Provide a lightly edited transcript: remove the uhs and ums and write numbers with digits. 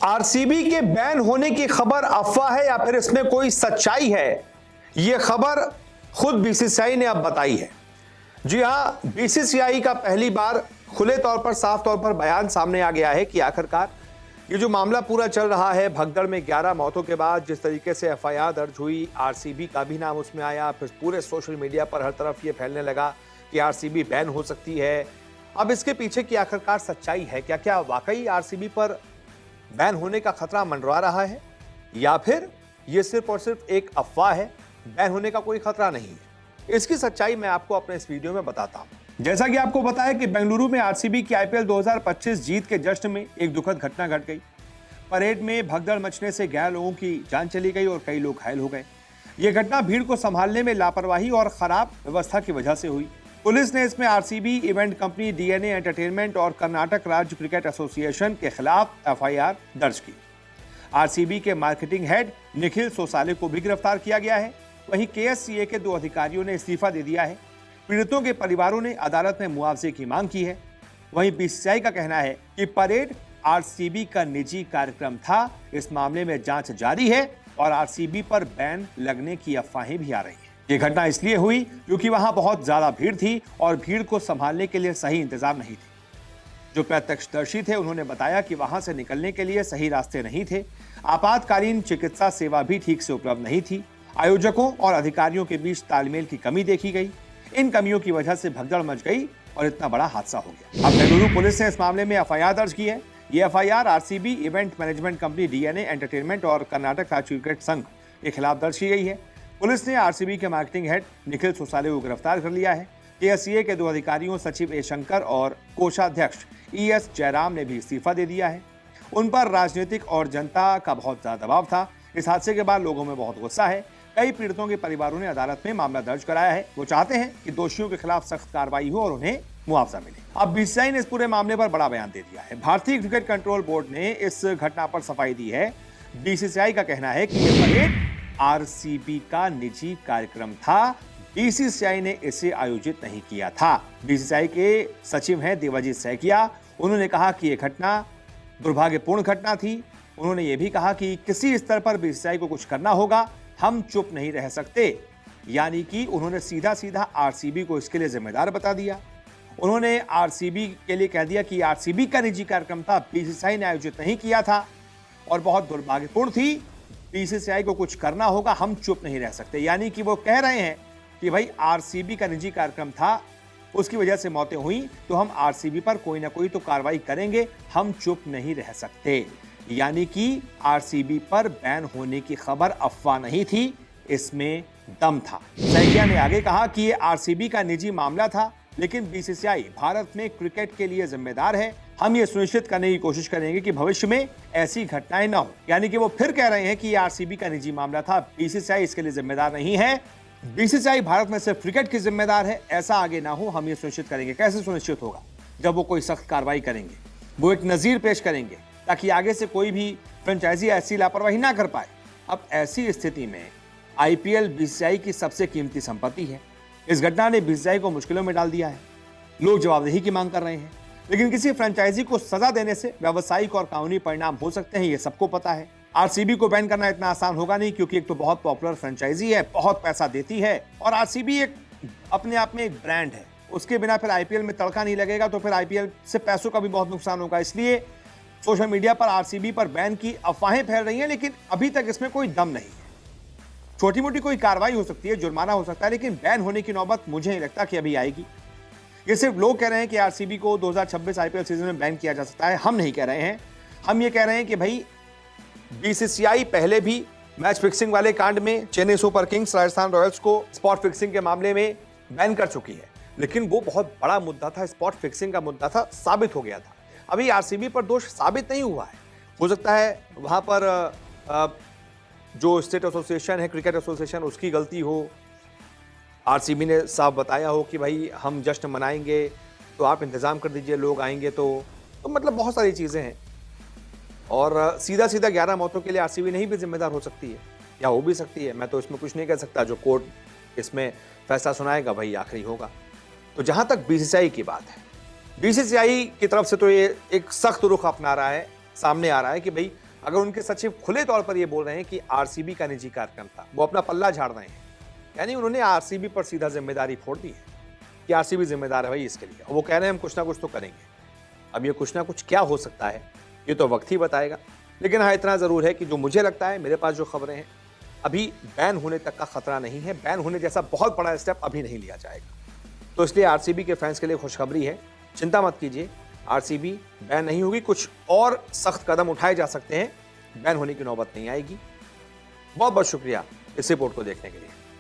RCB के ban होने की खबर अफवाह है या फिर इसमें कोई सच्चाई है, यह खबर खुद बीसीसीआई ने अब बताई है। जी हां, बीसीसीआई का पहली बार खुले तौर पर, साफ तौर पर बयान सामने आ गया है कि आखिरकार ये जो मामला पूरा चल रहा है भगदड़ में 11 मौतों के बाद जिस तरीके से एफआईआर दर्ज हुई, आरसीबी का भी नाम उसमें आया, फिर पूरे सोशल मीडिया पर हर तरफ ये फैलने लगा कि आरसीबी बैन हो सकती है। अब इसके पीछे की आखिरकार सच्चाई है, क्या क्या वाकई आरसीबी पर बैन होने का खतरा मंडरा रहा है या फिर यह सिर्फ और सिर्फ एक अफवाह है, बैन होने का कोई खतरा नहीं है। इसकी सच्चाई मैं आपको अपने इस वीडियो में बताता हूं। जैसा कि आपको बताया कि बेंगलुरु में आरसीबी की आईपीएल 2025 जीत के जश्न में एक दुखद घटना घट गई। परेड में भगदड़ मचने से 11 लोगों की जान चली गई और कई लोग घायल हो गए। यह घटना भीड़ को संभालने में लापरवाही और खराब व्यवस्था की वजह से हुई। पुलिस ने इसमें RCB event company, DNA entertainment और कर्नाटक राज्य क्रिकेट एसोसिएशन के खिलाफ एफआईआर दर्ज की। आरसीबी के मार्केटिंग हेड निखिल सोसाले को भी गिरफ्तार किया गया है। वहीं केएससीए के 2 अधिकारियों ने इस्तीफा दे दिया है। पीड़ितों के परिवारों ने अदालत में मुआवजे की मांग की है। वहीं बीसीसीआई का कहना है कि परेड आरसीबी का निजी कार्यक्रम था। इस मामले में जांच जारी है और आरसीबी पर बैन लगने की अफवाहें भी आ रही हैं। ये घटना इसलिए हुई क्योंकि वहां बहुत ज्यादा भीड़ थी और भीड़ को संभालने के लिए सही इंतजाम नहीं थे। जो प्रत्यक्षदर्शी थे उन्होंने बताया कि वहां से निकलने के लिए सही रास्ते नहीं थे। आपातकालीन चिकित्सा सेवा भी ठीक से उपलब्ध नहीं थी। आयोजकों और अधिकारियों के बीच तालमेल की कमी देखी गई। इन कमियों की वजह से भगदड़ मच गई और इतना बड़ा हादसा हो गया। अब बेंगलुरु पुलिस ने इस मामले में एफआईआर दर्ज की है। ये FIR RCB event management company, DNA entertainment और कर्नाटक राज्य क्रिकेट संघ के खिलाफ दर्ज की गई है। पुलिस ने आरसीबी के मार्केटिंग हेड निखिल सोसाले को गिरफ्तार कर लिया है। केएससीए के 2 अधिकारियों सचिव ए शंकर और कोषाध्यक्ष ईएस जयराम ने भी इस्तीफा दे दिया है। उन पर राजनीतिक और जनता का बहुत ज्यादा दबाव था। इस हादसे के बाद लोगों में बहुत गुस्सा है। कई पीड़ितों के परिवारों ने अदालत में मामला दर्ज कराया है। वो चाहते हैं कि दोषियों के खिलाफ सख्त कार्रवाई हो और उन्हें मुआवजा मिले। अब बीसीसीआई ने इस पूरे मामले पर बड़ा बयान दे दिया है। भारतीय क्रिकेट कंट्रोल बोर्ड ने इस घटना पर सफाई दी है। बीसीसीआई का कहना है कि यह परेड आरसीबी का निजी कार्यक्रम था। बीसीसीआई ने इसे आयोजित नहीं किया था। बीसीसीआई के सचिव हैं देवाजीत सैकिया। उन्होंने कहा कि यह घटना दुर्भाग्यपूर्ण घटना थी। उन्होंने यह भी कहा कि किसी स्तर पर बीसीसीआई को कुछ करना होगा, हम चुप नहीं रह सकते। यानी कि उन्होंने सीधा सीधा आरसीबी को इसके लिए जिम्मेदार बता दिया। उन्होंने आरसीबी के लिए कह दिया कि आरसीबी का निजी कार्यक्रम था, बीसीसीआई ने आयोजित नहीं किया था और बहुत दुर्भाग्यपूर्ण थी। बीसीसीआई को कुछ करना होगा, हम चुप नहीं रह सकते। यानी कि वो कह रहे हैं कि भाई आरसीबी का निजी कार्यक्रम था, उसकी वजह से मौतें हुई, तो हम आरसीबी पर कोई ना कोई तो कार्रवाई करेंगे, हम चुप नहीं रह सकते। यानी कि आरसीबी पर बैन होने की खबर अफवाह नहीं थी, इसमें दम था। सैकिया ने आगे कहा कि ये आरसीबी का निजी मामला था, लेकिन बीसीसीआई भारत में क्रिकेट के लिए जिम्मेदार है। हम ये सुनिश्चित करने की कोशिश करेंगे कि भविष्य में ऐसी घटनाएं ना हो। यानी कि वो फिर कह रहे हैं कि ये आरसीबी का निजी मामला था, बीसीसीआई इसके लिए जिम्मेदार नहीं है। बीसीसीआई भारत में सिर्फ क्रिकेट की जिम्मेदार है, ऐसा आगे ना हो, हम ये सुनिश्चित करेंगे। कैसे सुनिश्चित होगा? जब वो कोई सख्त कार्रवाई करेंगे, वो एक नजीर पेश करेंगे ताकि आगे से कोई भी फ्रेंचाइजी ऐसी लापरवाही ना कर पाए। अब ऐसी स्थिति में आईपीएल बीसीसीआई की सबसे कीमती संपत्ति है। इस घटना ने बीसीसीआई को मुश्किलों में डाल दिया है। लोग जवाबदेही की मांग कर रहे हैं, लेकिन किसी फ्रेंचाइजी को सजा देने से व्यावसायिक और कानूनी परिणाम हो सकते हैं, ये सबको पता है। आरसीबी को बैन करना इतना आसान होगा नहीं, क्योंकि एक तो बहुत पॉपुलर फ्रेंचाइजी है, बहुत पैसा देती है, और आरसीबी एक अपने आप में एक ब्रांड है। उसके बिना फिर आईपीएल में तड़का नहीं लगेगा, तो फिर आईपीएल से पैसों का भी बहुत नुकसान होगा। इसलिए सोशल मीडिया पर आरसीबी पर बैन की अफवाहें फैल रही हैं, लेकिन अभी तक इसमें कोई दम नहीं है। छोटी मोटी कोई कार्रवाई हो सकती है, जुर्माना हो सकता है, लेकिन बैन होने की नौबत मुझे नहीं लगता कि अभी आएगी। ये सिर्फ लोग कह रहे हैं कि आरसीबी को 2026 आईपीएल सीजन में बैन किया जा सकता है। हम नहीं कह रहे हैं। हम ये कह रहे हैं कि भाई बीसीसीआई पहले भी मैच फिक्सिंग वाले कांड में Chennai super Kings, Rajasthan Royals को स्पॉट फिक्सिंग के मामले में बैन कर चुकी है, लेकिन वो बहुत बड़ा मुद्दा था, स्पॉट फिक्सिंग का मुद्दा था, साबित हो गया था। अभी आरसीबी पर दोष साबित नहीं हुआ है। हो सकता है वहां पर जो स्टेट एसोसिएशन है, क्रिकेट एसोसिएशन, उसकी गलती हो। आरसीबी ने साफ बताया हो कि भाई हम जश्न मनाएंगे, तो आप इंतज़ाम कर दीजिए, लोग आएंगे तो मतलब बहुत सारी चीज़ें हैं। और सीधा सीधा 11 मौतों के लिए आरसीबी नहीं भी जिम्मेदार हो सकती है, या हो भी सकती है। मैं तो इसमें कुछ नहीं कह सकता। जो कोर्ट इसमें फैसला सुनाएगा वही आखिरी होगा। तो जहां तक बीसीसीआई की बात है, बीसीसीआई की तरफ से तो ये एक सख्त रुख अपना रहा है, सामने आ रहा है कि भाई अगर उनके सचिव खुले तौर पर यह बोल रहे हैं कि आरसीबी का निजी कार्यक्रम था, वो अपना पल्ला झाड़ रहे हैं, यानी उन्होंने आरसीबी पर सीधा जिम्मेदारी फोड़ दी है कि आरसीबी जिम्मेदार है भाई इसके लिए, और वो कह रहे हैं हम कुछ ना कुछ तो करेंगे। अब ये कुछ ना कुछ क्या हो सकता है ये तो वक्त ही बताएगा, लेकिन हाँ इतना जरूर है कि जो मुझे लगता है, मेरे पास जो खबरें हैं, अभी बैन होने तक का खतरा नहीं है, बैन होने जैसा बहुत बड़ा स्टेप अभी नहीं लिया जाएगा। तो इसलिए आरसीबी के फैंस के लिए खुशखबरी है, चिंता मत कीजिए, आरसीबी बैन नहीं होगी, कुछ और सख्त कदम उठाए जा सकते हैं, बैन होने की नौबत नहीं आएगी। बहुत बहुत शुक्रिया इस रिपोर्ट को देखने के लिए।